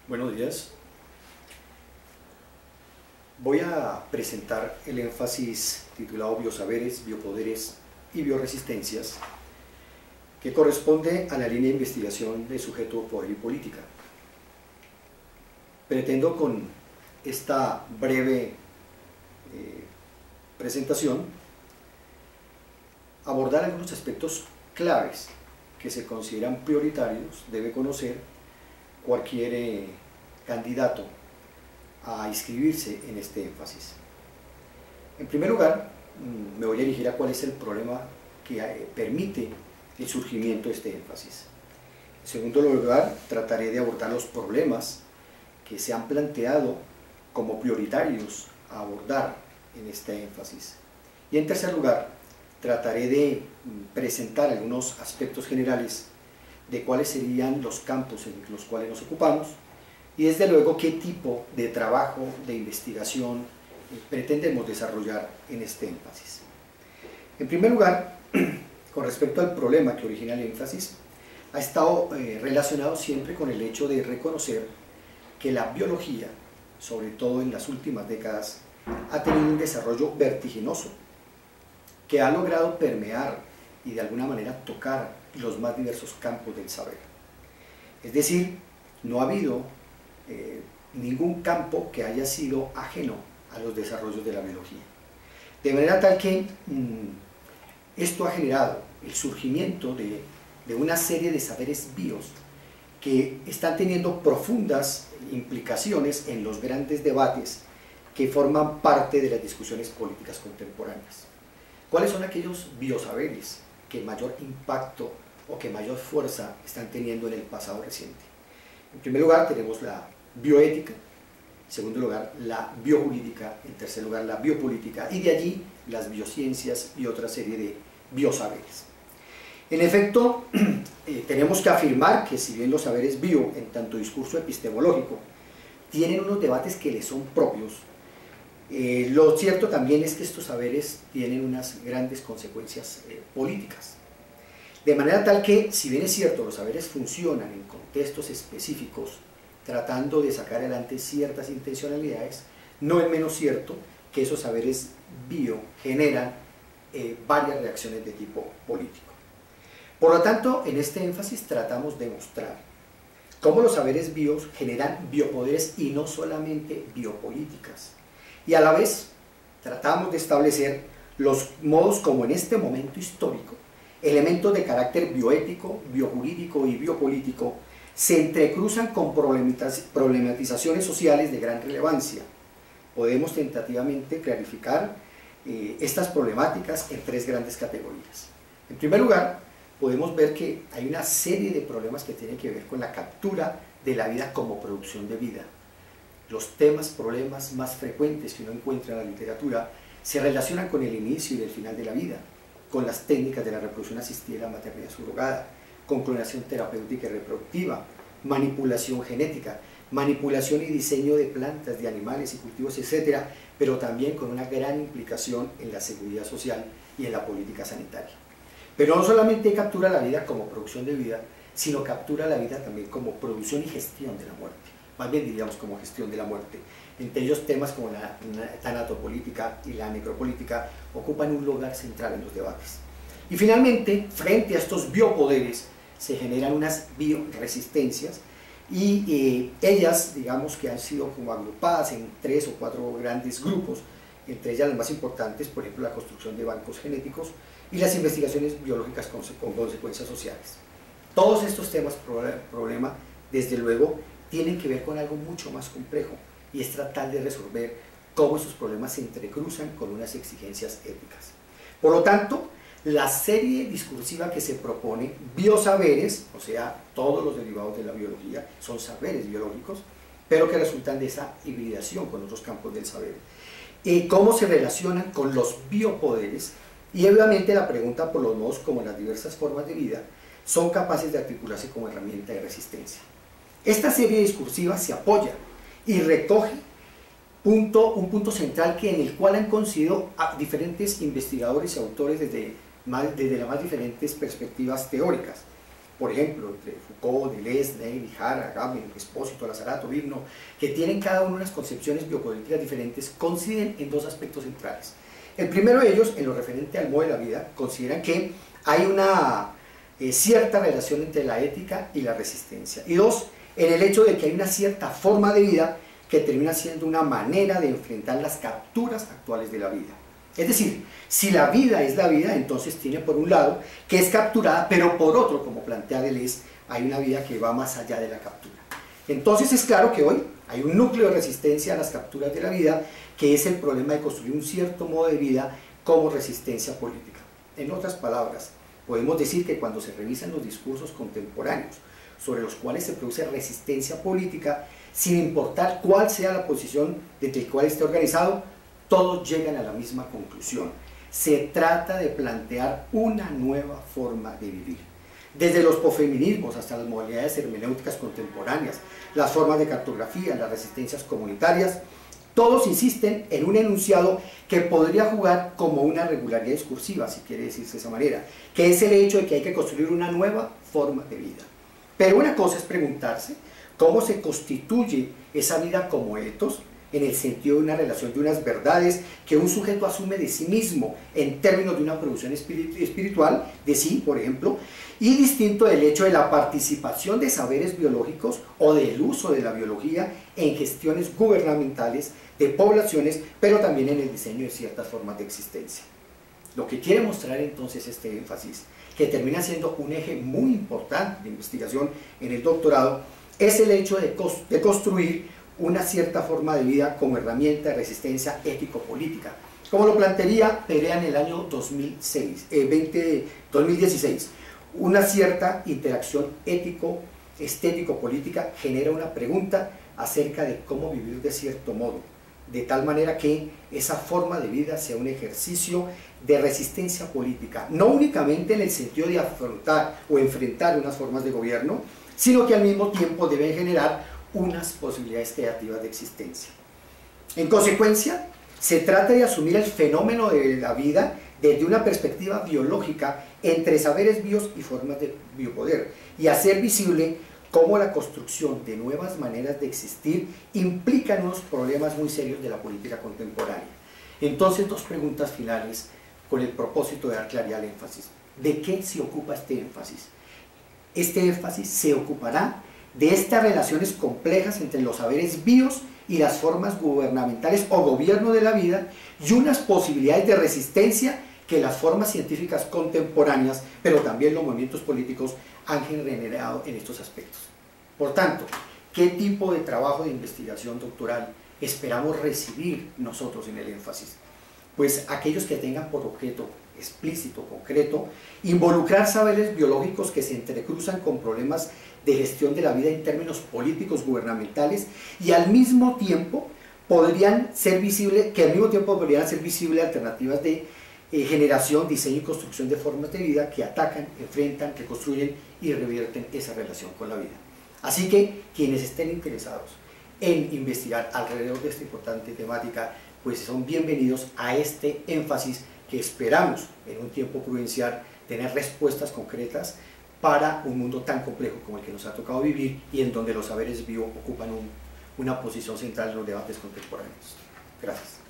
Buenos días. Voy a presentar el énfasis titulado Biosaberes, Biopoderes y Bioresistencias, que corresponde a la línea de investigación de sujeto, poder y política. Pretendo con esta breve presentación abordar algunos aspectos claves que se consideran prioritarios, debe conocer cualquier candidato a inscribirse en este énfasis. En primer lugar, me voy a dirigir a cuál es el problema que permite el surgimiento de este énfasis. En segundo lugar, trataré de abordar los problemas que se han planteado como prioritarios a abordar en este énfasis. Y en tercer lugar, trataré de presentar algunos aspectos generales de cuáles serían los campos en los cuales nos ocupamos y desde luego qué tipo de trabajo, de investigación pretendemos desarrollar en este énfasis. En primer lugar, con respecto al problema que origina el énfasis, ha estado relacionado siempre con el hecho de reconocer que la biología, sobre todo en las últimas décadas, ha tenido un desarrollo vertiginoso que ha logrado permear y de alguna manera tocar los más diversos campos del saber. Es decir, no ha habido ningún campo que haya sido ajeno a los desarrollos de la biología. De manera tal que esto ha generado el surgimiento de una serie de saberes bios que están teniendo profundas implicaciones en los grandes debates que forman parte de las discusiones políticas contemporáneas. ¿Cuáles son aquellos biosaberes que mayor impacto o que mayor fuerza están teniendo en el pasado reciente? En primer lugar tenemos la bioética, en segundo lugar la biojurídica, en tercer lugar la biopolítica y de allí las biociencias y otra serie de biosaberes. En efecto, tenemos que afirmar que si bien los saberes bio, en tanto discurso epistemológico, tienen unos debates que les son propios, lo cierto también es que estos saberes tienen unas grandes consecuencias políticas. De manera tal que, si bien es cierto, los saberes funcionan en contextos específicos, tratando de sacar adelante ciertas intencionalidades, no es menos cierto que esos saberes bio generan varias reacciones de tipo político. Por lo tanto, en este énfasis tratamos de mostrar cómo los saberes bios generan biopoderes y no solamente biopolíticas. Y a la vez tratamos de establecer los modos como en este momento histórico elementos de carácter bioético, biojurídico y biopolítico se entrecruzan con problematizaciones sociales de gran relevancia. Podemos tentativamente clarificar estas problemáticas en tres grandes categorías. En primer lugar, podemos ver que hay una serie de problemas que tienen que ver con la captura de la vida como producción de vida. Los temas, problemas más frecuentes que uno encuentra en la literatura se relacionan con el inicio y el final de la vida, con las técnicas de la reproducción asistida y la maternidad subrogada, con clonación terapéutica y reproductiva, manipulación genética, manipulación y diseño de plantas, de animales y cultivos, etc., pero también con una gran implicación en la seguridad social y en la política sanitaria. Pero no solamente captura la vida como producción de vida, sino captura la vida también como producción y gestión de la muerte. Más bien diríamos como gestión de la muerte. Entre ellos temas como la tanatopolítica y la necropolítica ocupan un lugar central en los debates. Y finalmente, frente a estos biopoderes, se generan unas bioresistencias y ellas, digamos que han sido como agrupadas en 3 o 4 grandes grupos, entre ellas las más importantes, por ejemplo, la construcción de bancos genéticos y las investigaciones biológicas con consecuencias sociales. Todos estos temas, problema, desde luego, tienen que ver con algo mucho más complejo y es tratar de resolver cómo esos problemas se entrecruzan con unas exigencias éticas. Por lo tanto, la serie discursiva que se propone, biosaberes, o sea, todos los derivados de la biología son saberes biológicos, pero que resultan de esa hibridación con otros campos del saber. Cómo se relacionan con los biopoderes y obviamente la pregunta por los modos como las diversas formas de vida son capaces de articularse como herramienta de resistencia. Esta serie discursiva se apoya y recoge un punto central en el cual han coincidido a diferentes investigadores y autores desde las más diferentes perspectivas teóricas. por ejemplo, entre Foucault, Deleuze, Neil, Jara, Agamben, Espósito, Lazarato, Virno, que tienen cada uno unas concepciones biopolíticas diferentes, coinciden en dos aspectos centrales. El primero de ellos, en lo referente al modo de la vida, consideran que hay una cierta relación entre la ética y la resistencia. Y dos, en el hecho de que hay una cierta forma de vida que termina siendo una manera de enfrentar las capturas actuales de la vida. Es decir, si la vida es la vida, entonces tiene por un lado que es capturada, pero por otro, como plantea Deleuze, hay una vida que va más allá de la captura. Entonces es claro que hoy hay un núcleo de resistencia a las capturas de la vida, que es el problema de construir un cierto modo de vida como resistencia política. En otras palabras, podemos decir que cuando se revisan los discursos contemporáneos sobre los cuales se produce resistencia política, sin importar cuál sea la posición desde la cual esté organizado, todos llegan a la misma conclusión. Se trata de plantear una nueva forma de vivir. Desde los posfeminismos hasta las modalidades hermenéuticas contemporáneas, las formas de cartografía, las resistencias comunitarias, todos insisten en un enunciado que podría jugar como una regularidad discursiva, si quiere decirse de esa manera, que es el hecho de que hay que construir una nueva forma de vida. Pero una cosa es preguntarse cómo se constituye esa vida como etos, en el sentido de una relación de unas verdades que un sujeto asume de sí mismo en términos de una producción espiritual, de sí, por ejemplo, y distinto del hecho de la participación de saberes biológicos o del uso de la biología en gestiones gubernamentales de poblaciones, pero también en el diseño de ciertas formas de existencia. Lo que quiere mostrar entonces este énfasis, que termina siendo un eje muy importante de investigación en el doctorado, es el hecho de construir una cierta forma de vida como herramienta de resistencia ético-política, como lo plantearía Perea en el año 2016. Una cierta interacción ético-estético-política genera una pregunta acerca de cómo vivir de cierto modo, de tal manera que esa forma de vida sea un ejercicio de resistencia política, no únicamente en el sentido de afrontar o enfrentar unas formas de gobierno, sino que al mismo tiempo debe generar unas posibilidades creativas de existencia. En consecuencia, se trata de asumir el fenómeno de la vida desde una perspectiva biológica entre saberes bios y formas de biopoder, y hacer visible cómo la construcción de nuevas maneras de existir implica unos problemas muy serios de la política contemporánea. Entonces, dos preguntas finales con el propósito de dar claridad al énfasis. ¿De qué se ocupa este énfasis? Este énfasis se ocupará de estas relaciones complejas entre los saberes bios y las formas gubernamentales o gobierno de la vida, y unas posibilidades de resistencia que las formas científicas contemporáneas, pero también los movimientos políticos, han generado en estos aspectos. Por tanto, ¿qué tipo de trabajo de investigación doctoral esperamos recibir nosotros en el énfasis? Pues aquellos que tengan por objeto explícito, concreto, involucrar saberes biológicos que se entrecruzan con problemas de gestión de la vida en términos políticos gubernamentales, y al mismo tiempo podrían ser visibles alternativas de generación, diseño y construcción de formas de vida que atacan, enfrentan, reconstruyen y revierten esa relación con la vida. Así que quienes estén interesados en investigar alrededor de esta importante temática, pues son bienvenidos a este énfasis que esperamos en un tiempo prudencial tener respuestas concretas para un mundo tan complejo como el que nos ha tocado vivir, y en donde los saberes bio ocupan una posición central en los debates contemporáneos. Gracias.